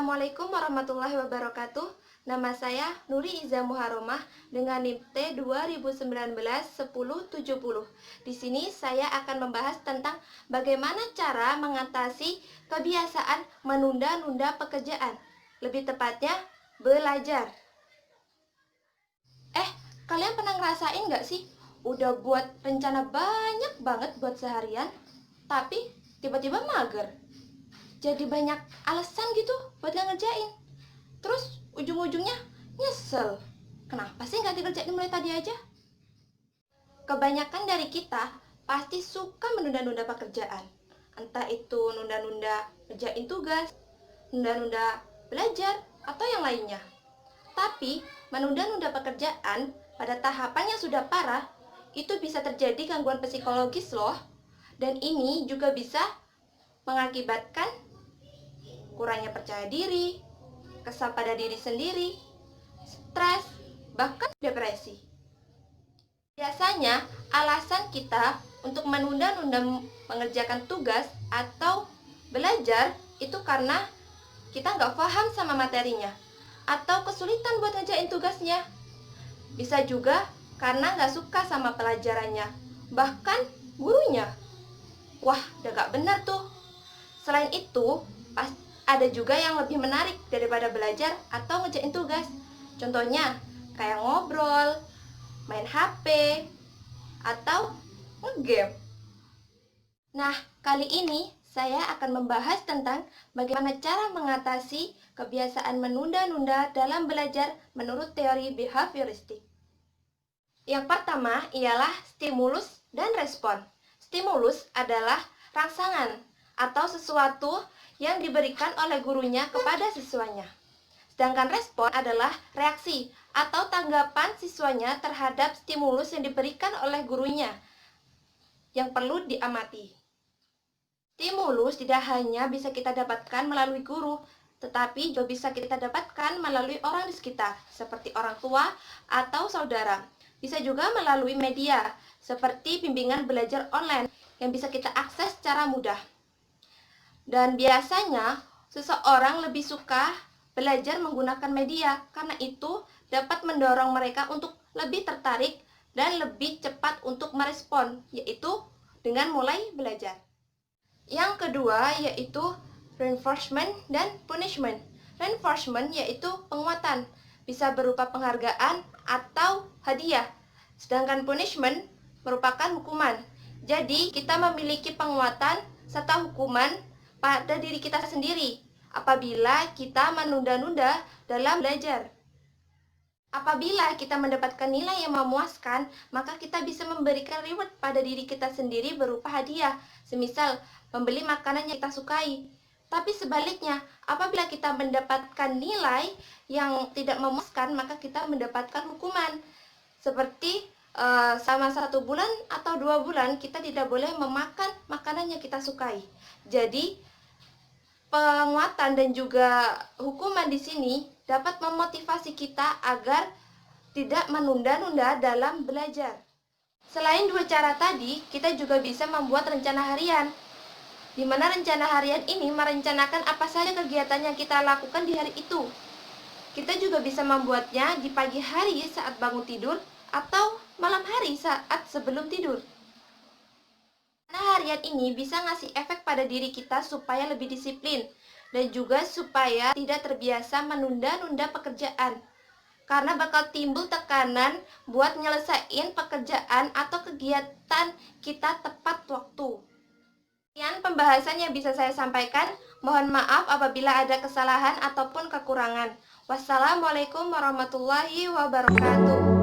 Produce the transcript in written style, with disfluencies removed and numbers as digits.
Assalamualaikum warahmatullahi wabarakatuh. Nama saya Nuri Iza Muharomah dengan NIM T 2019-1070. Di sini saya akan membahas tentang bagaimana cara mengatasi kebiasaan menunda-nunda pekerjaan. Lebih tepatnya, belajar. Kalian pernah ngerasain nggak sih? Udah buat rencana banyak banget buat seharian, tapi tiba-tiba mager. Jadi banyak alasan gitu buat gak ngerjain. Terus ujung-ujungnya nyesel. Kenapa sih gak dikerjain mulai tadi aja? Kebanyakan dari kita pasti suka menunda-nunda pekerjaan. Entah itu nunda-nunda ngerjain tugas, nunda-nunda belajar, atau yang lainnya. Tapi menunda-nunda pekerjaan pada tahapan yang sudah parah, itu bisa terjadi gangguan psikologis loh. Dan ini juga bisa mengakibatkan kurangnya percaya diri, kesal pada diri sendiri, stres, bahkan depresi. Biasanya alasan kita untuk menunda-nunda mengerjakan tugas atau belajar itu karena kita nggak paham sama materinya atau kesulitan buat ngerjain tugasnya. Bisa juga karena nggak suka sama pelajarannya, bahkan gurunya. Wah, udah gak benar tuh. Selain itu, ada juga yang lebih menarik daripada belajar atau ngerjain tugas. Contohnya, kayak ngobrol, main HP, atau nge-game. Nah, kali ini saya akan membahas tentang bagaimana cara mengatasi kebiasaan menunda-nunda dalam belajar menurut teori behavioristik. Yang pertama ialah stimulus dan respon. Stimulus adalah rangsangan atau sesuatu yang diberikan oleh gurunya kepada siswanya. Sedangkan respon adalah reaksi atau tanggapan siswanya terhadap stimulus yang diberikan oleh gurunya yang perlu diamati. Stimulus tidak hanya bisa kita dapatkan melalui guru, tetapi juga bisa kita dapatkan melalui orang di sekitar, seperti orang tua atau saudara. Bisa juga melalui media, seperti bimbingan belajar online yang bisa kita akses secara mudah. Dan biasanya, seseorang lebih suka belajar menggunakan media, karena itu dapat mendorong mereka untuk lebih tertarik dan lebih cepat untuk merespon, yaitu dengan mulai belajar. Yang kedua yaitu reinforcement dan punishment. Reinforcement yaitu penguatan, bisa berupa penghargaan atau hadiah. Sedangkan punishment merupakan hukuman. Jadi kita memiliki penguatan serta hukuman pada diri kita sendiri apabila kita menunda-nunda dalam belajar. Apabila kita mendapatkan nilai yang memuaskan, maka kita bisa memberikan reward pada diri kita sendiri berupa hadiah, semisal membeli makanan yang kita sukai. Tapi sebaliknya, apabila kita mendapatkan nilai yang tidak memuaskan, maka kita mendapatkan hukuman. Seperti selama 1 bulan atau 2 bulan kita tidak boleh memakan makanan yang kita sukai. Jadi penguatan dan juga hukuman di sini dapat memotivasi kita agar tidak menunda-nunda dalam belajar. Selain 2 cara tadi, kita juga bisa membuat rencana harian, di mana rencana harian ini merencanakan apa saja kegiatan yang kita lakukan di hari itu. Kita juga bisa membuatnya di pagi hari saat bangun tidur atau malam hari saat sebelum tidur. Rencana harian ini bisa ngasih efek pada diri kita supaya lebih disiplin dan juga supaya tidak terbiasa menunda-nunda pekerjaan. Karena bakal timbul tekanan buat nyelesain pekerjaan atau kegiatan kita tepat waktu. Sekian pembahasan yang bisa saya sampaikan. Mohon maaf apabila ada kesalahan ataupun kekurangan. Wassalamualaikum warahmatullahi wabarakatuh.